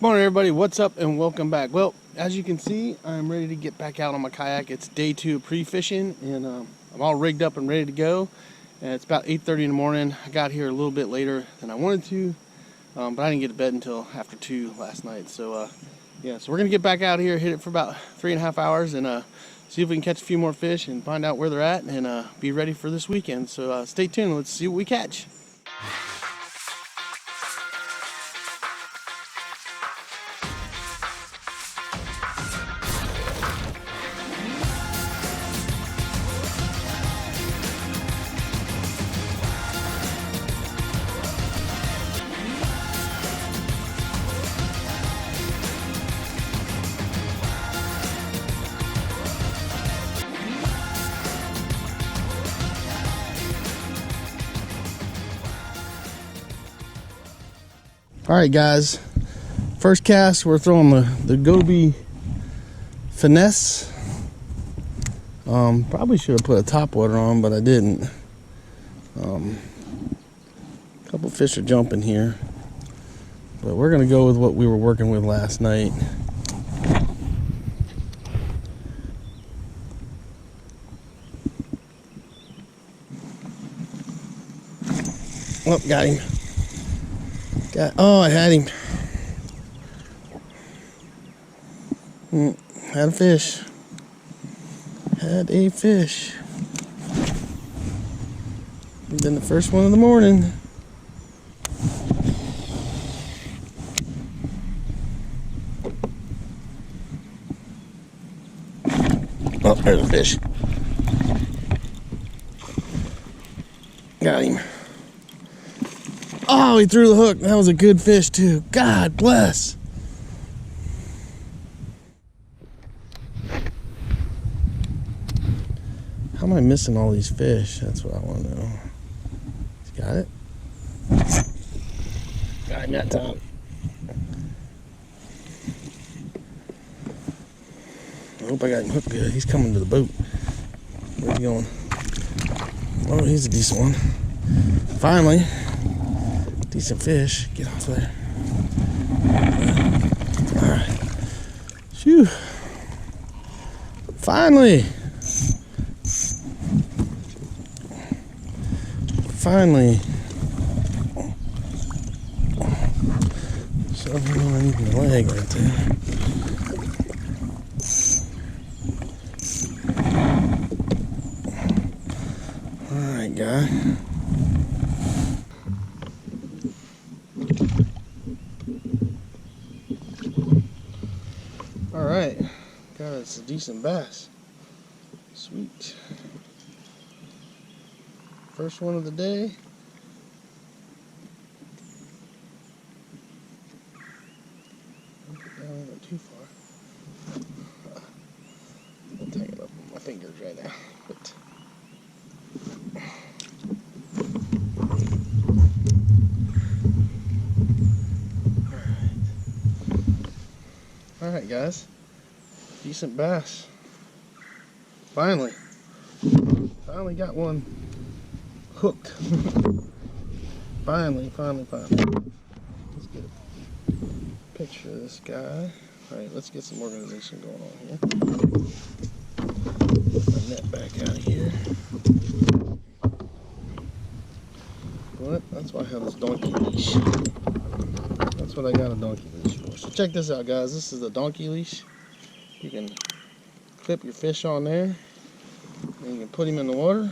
Morning everybody, what's up and welcome back. Well, as you can see, I'm ready to get back out on my kayak. It's day 2 of pre-fishing and I'm all rigged up and ready to go. And it's about 8:30 in the morning. I got here a little bit later than I wanted to, but I didn't get to bed until after 2 last night. So yeah, so we're gonna get back out here, hit it for about 3.5 hours and see if we can catch a few more fish and find out where they're at and be ready for this weekend. So stay tuned, let's see what we catch. All right, guys. First cast, we're throwing the Jon.B finesse. Probably should have put a top water on, but I didn't. A couple fish are jumping here, but we're gonna go with what we were working with last night. Oh, got him. Oh, I had him. Had a fish. Had a fish. Been the first one of the morning. Oh, there's a fish. Got him. Oh, he threw the hook. That was a good fish too. God bless. How am I missing all these fish? That's what I want to know. He's got it. Got him that time. I hope I got him hooked good. He's coming to the boat. Where's he going? Oh, he's a decent one. Finally. Decent fish. Get off there. Alright. Phew. Finally. Something underneath my leg right there. Alright, guy. Alright, got us a decent bass. Sweet. First one of the day. Don't go too far. I'll take it up with my fingers right now. But Alright guys, decent bass. Finally got one hooked. Finally. Let's get a picture of this guy. Alright, let's get some organization going on here. Put my net back out of here. What? That's why I have this donkey leash. That's what I got a donkey leash for. So check this out, guys. This is the donkey leash. You can clip your fish on there. And you can put him in the water.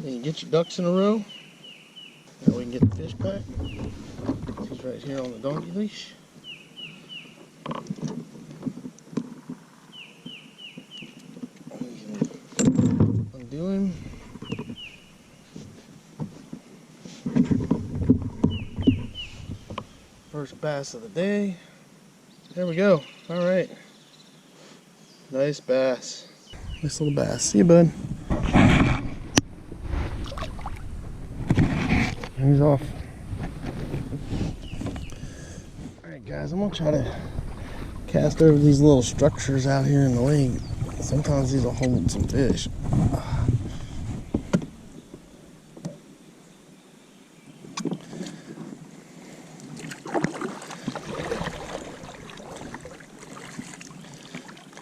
And you get your ducks in a row. Now we can get the fish back. He's right here on the donkey leash. Undo him. First bass of the day. There we go. Alright. Nice bass. Nice little bass. See you, bud. He's off. Alright guys, I'm gonna try to cast over these little structures out here in the lake. Sometimes these will hold some fish.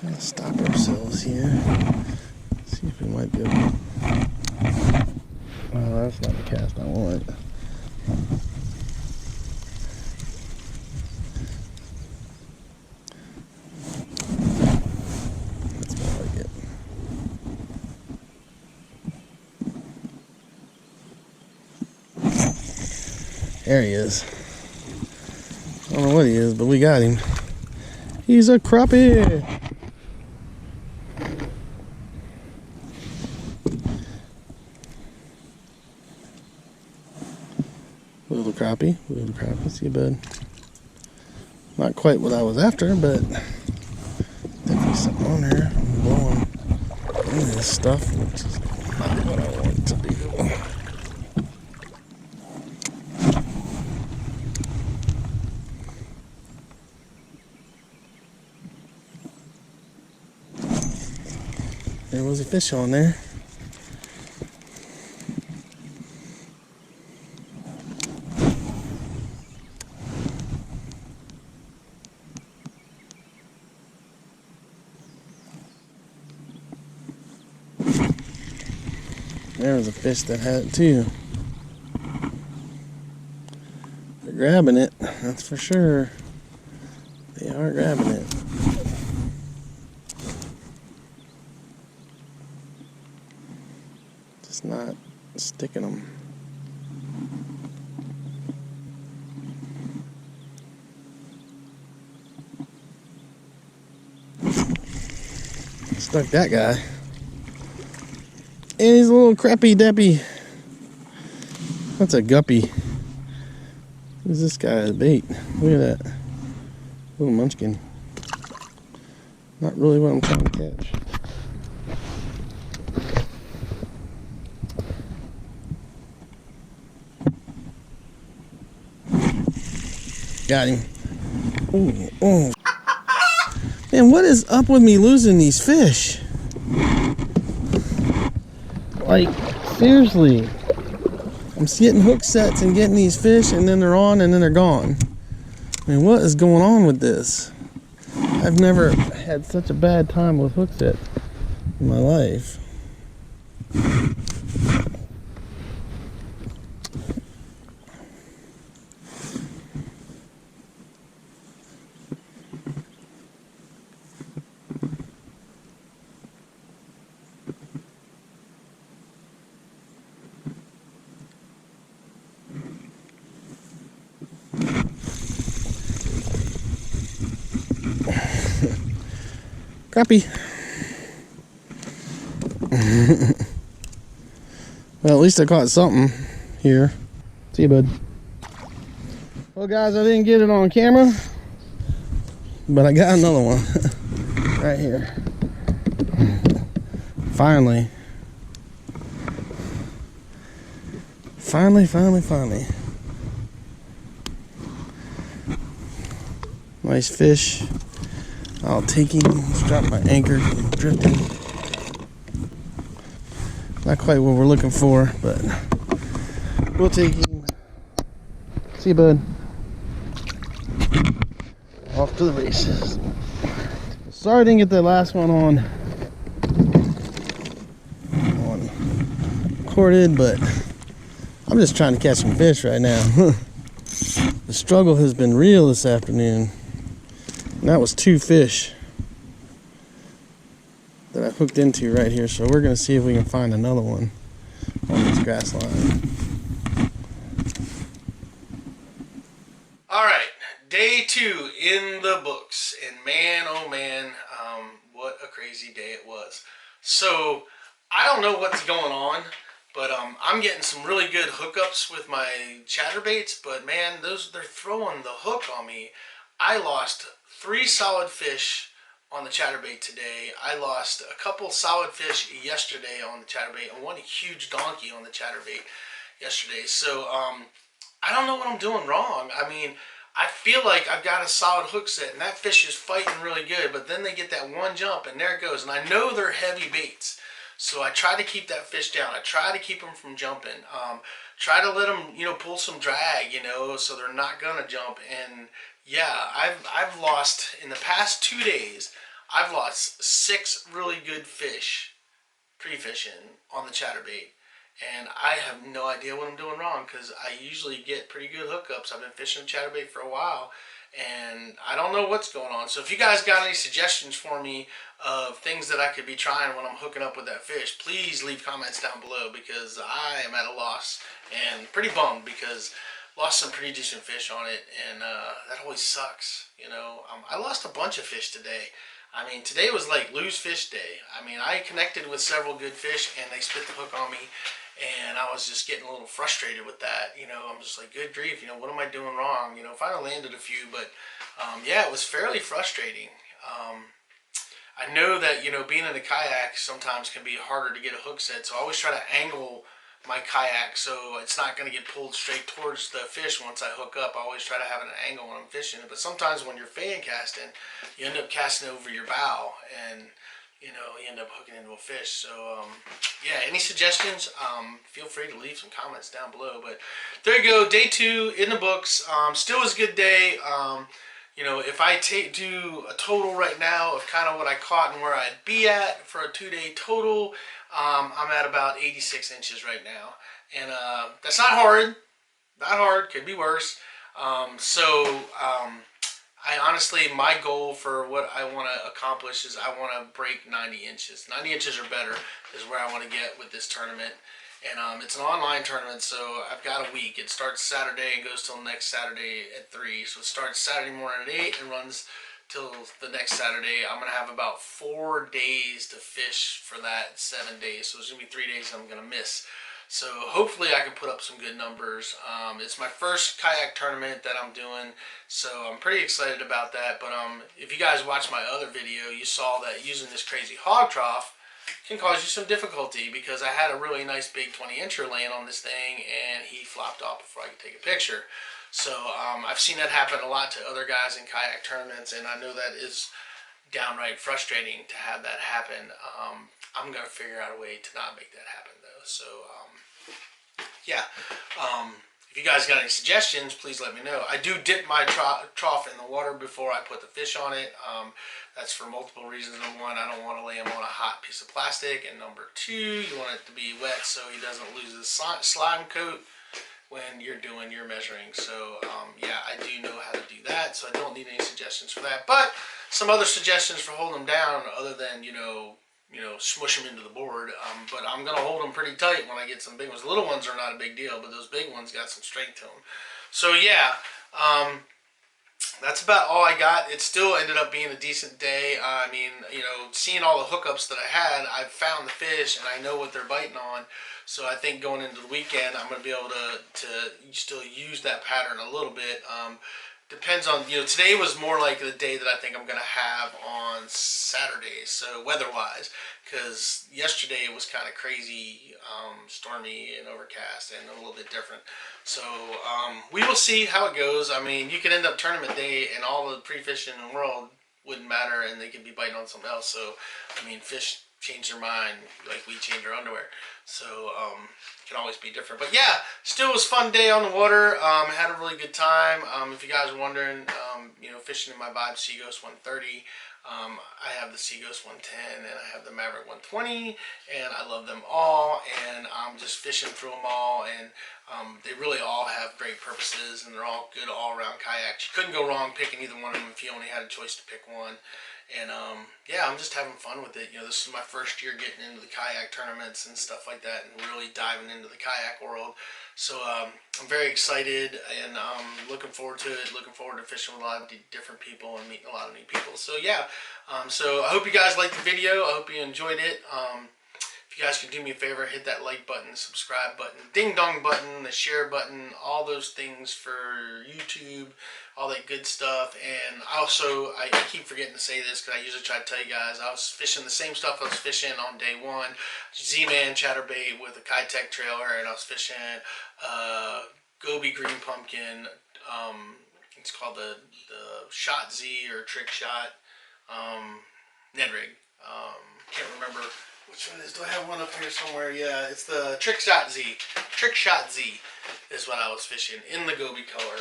Let's stop ourselves here. See if we might be able to... Oh, that's not the cast I want. That's more like it. There he is. I don't know what he is, but we got him. He's a crappie. Little crappie, little crappie. See you, bud. Not quite what I was after, but definitely something on there. I'm blowing into this stuff, which is not what I want to do. There was a fish on there. There was a fish that had it too. They're grabbing it, that's for sure. They are grabbing it. Just not sticking them. Stuck that guy. And he's a little crappy deppy. That's a guppy. Who's this guy's bait? Look at that. Little munchkin. Not really what I'm trying to catch. Got him. Oh, oh. Man, what is up with me losing these fish? Like, seriously. I'm getting hook sets and getting these fish, and then they're on and then they're gone. I mean, what is going on with this? I've never had such a bad time with hook sets in my life. Crappie. Well, at least I caught something here. See you, bud. Well, guys, I didn't get it on camera, but I got another one right here. Finally. Finally. Nice fish. I'll take him. Let's drop my anchor. Drifting. Not quite what we're looking for, but we'll take him. See you, bud. Off to the races. Sorry I didn't get that last one on recorded, but I'm just trying to catch some fish right now. The struggle has been real this afternoon. And that was 2 fish that I hooked into right here. So we're going to see if we can find another one on this grass line. All right, day 2 in the books. And man, oh man, what a crazy day it was. So I don't know what's going on, but I'm getting some really good hookups with my chatterbaits. But man, they're throwing the hook on me. I lost 3 solid fish on the chatterbait today. I lost a couple solid fish yesterday on the chatterbait, and one huge donkey on the chatterbait yesterday. So I don't know what I'm doing wrong. I mean, I feel like I've got a solid hook set, and that fish is fighting really good, but then they get that one jump, and there it goes. And I know they're heavy baits, so I try to keep that fish down. I try to keep them from jumping. Try to let them, pull some drag, so they're not gonna jump. And yeah, I've lost in the past 2 days. I've lost 6 really good fish pre-fishing on the chatterbait, and I have no idea what I'm doing wrong because I usually get pretty good hookups. I've been fishing chatterbait for a while, and I don't know what's going on. So if you guys got any suggestions for me of things that I could be trying when I'm hooking up with that fish, please leave comments down below, because I am at a loss and pretty bummed because lost some pretty decent fish on it, and that always sucks. You know, I lost a bunch of fish today. I mean, today was like lose fish day. I mean, I connected with several good fish and they spit the hook on me, and I was just getting a little frustrated with that. You know, I'm just like, good grief, you know, what am I doing wrong? You know, finally landed a few, but yeah, it was fairly frustrating. I know that, you know, being in a kayak sometimes can be harder to get a hook set, so I always try to angle my kayak so it's not going to get pulled straight towards the fish once I hook up. I always try to have an angle when I'm fishing, but sometimes when you're fan casting, you end up casting over your bow, and you know, you end up hooking into a fish. So yeah, any suggestions, feel free to leave some comments down below. But there you go, day 2 in the books. Still was a good day. You know, if I do a total right now of kind of what I caught and where I'd be at for a 2-day total, I'm at about 86 inches right now. And that's not hard. Not hard. Could be worse. I honestly, my goal for what I want to accomplish is I want to break 90 inches. 90 inches or better is where I want to get with this tournament. And it's an online tournament, so I've got a week. It starts Saturday and goes till next Saturday at 3. So it starts Saturday morning at 8 and runs till the next Saturday. I'm going to have about 4 days to fish for that 7 days. So it's going to be 3 days I'm going to miss. So hopefully I can put up some good numbers. It's my first kayak tournament that I'm doing, so I'm pretty excited about that. But if you guys watched my other video, you saw that using this crazy hog trough can cause you some difficulty, because I had a really nice big 20-incher laying on this thing and he flopped off before I could take a picture. So I've seen that happen a lot to other guys in kayak tournaments, and I know that is downright frustrating to have that happen. I'm going to figure out a way to not make that happen though. So yeah, if you guys got any suggestions, please let me know. I do dip my trough in the water before I put the fish on it. That's for multiple reasons. Number 1, I don't want to lay him on a hot piece of plastic, and number 2, you want it to be wet so he doesn't lose his slime coat when you're doing your measuring. So yeah, I do know how to do that, so I don't need any suggestions for that. But some other suggestions for holding them down, other than, you know, smush them into the board. But I'm going to hold them pretty tight when I get some big ones. The little ones are not a big deal, but those big ones got some strength to them. So yeah, that's about all I got. It still ended up being a decent day. I mean, you know, seeing all the hookups that I had, I found the fish and I know what they're biting on. So I think going into the weekend, I'm going to be able to still use that pattern a little bit. Depends on, you know, today was more like the day that I think I'm going to have on Saturday, so weather-wise, because yesterday it was kind of crazy, stormy and overcast and a little bit different. So we will see how it goes. I mean, you could end up tournament day and all the pre-fishing in the world wouldn't matter, and they could be biting on something else. So, I mean, fish change their mind like we change our underwear. So it can always be different. But yeah, still was a fun day on the water. I had a really good time. If you guys are wondering, you know, fishing in my Vibe Seaghost 130. I have the Seaghost 110 and I have the Maverick 120, and I love them all, and I'm just fishing through them all, and they really all have great purposes, and they're all good all-around kayaks. You couldn't go wrong picking either one of them if you only had a choice to pick one. And yeah, I'm just having fun with it. You know, this is my first year getting into the kayak tournaments and stuff like that, and really diving into the kayak world. So I'm very excited, and looking forward to it. Looking forward to fishing with a lot of different people and meeting a lot of new people. So yeah, so I hope you guys liked the video. I hope you enjoyed it. If you guys could do me a favor, hit that like button, subscribe button, ding dong button, the share button, all those things for YouTube, all that good stuff. And also, I keep forgetting to say this because I usually try to tell you guys, I was fishing the same stuff I was fishing on day 1, Z-Man chatterbait with a Kitech trailer, and I was fishing Goby green pumpkin. It's called the Shot Z or Trick Shot Ned Rig. Can't remember which one is. Do I have one up here somewhere? Yeah, it's the Trick Shot Z. Trick Shot Z is what I was fishing in the Goby color.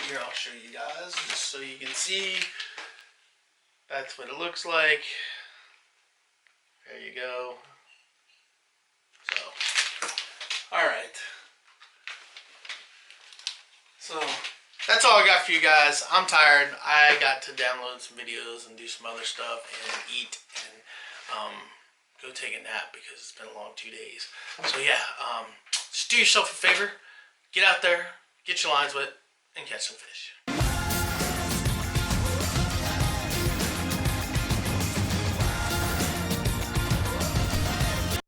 Here, I'll show you guys just so you can see. That's what it looks like. There you go. So, alright. So, that's all I got for you guys. I'm tired. I got to download some videos and do some other stuff and eat and go take a nap because it's been a long 2 days. So yeah, just do yourself a favor. Get out there, get your lines wet, and catch some fish.